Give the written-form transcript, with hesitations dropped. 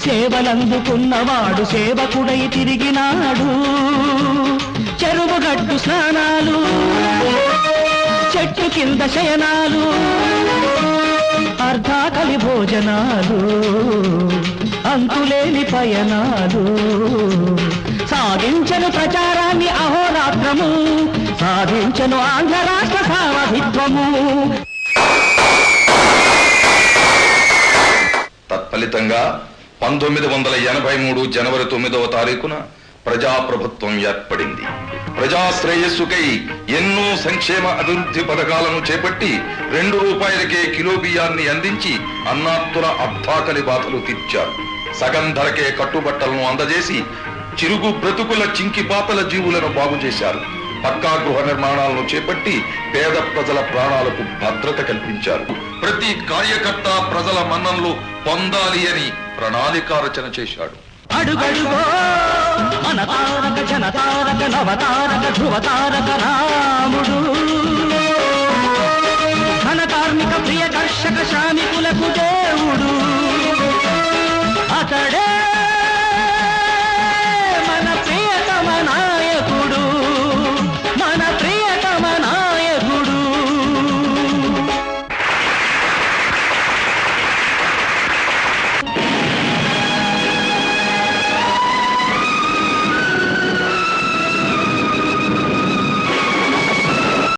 సేవలందుకున్నవాడు సేవకుడై తిరిగినాడు. చెరువుగట్టు స్నానాలు, చెట్టు కింద శయనాలు, అర్ధాకలి భోజనాలు, అంతులేని పయనాలు, సాగించను ప్రచారాన్ని అహోరాత్రము, సాధించను ఆంధ్ర రాష్ట్ర సారథిత్వము. తత్ఫలితంగా 1983 జనవరి 9వ తారీఖున ప్రజాప్రభుత్వం ఏర్పడింది. ప్రజా శ్రేయస్సుకై ఎన్నో సంక్షేమ అభివృద్ధి పథకాలను చేపట్టి 2 రూపాయలకే కిలో బియ్యాన్ని అందించి అన్నార్తుల అర్థాకలి బాధలు తీర్చారు. సగం ధరకే కట్టుబట్టలను అందజేసి చిరుగు బ్రతుకుల చింకిపాతల జీవులను బాగు చేశారు. పక్కా గృహ నిర్మాణాలను చేపట్టి పేద ప్రజల ప్రాణాలకు భద్రత కల్పించారు. ప్రతి కార్యకర్త ప్రజల మన్ననలు పొందాలి అని ప్రణాళిక రచన చేశాడు. అడుగడుగో మన తారక జనతారక నవతారక ధ్రువతారక రాముడు, ఘన కార్మిక ప్రియ కర్షక శ్రామికులకు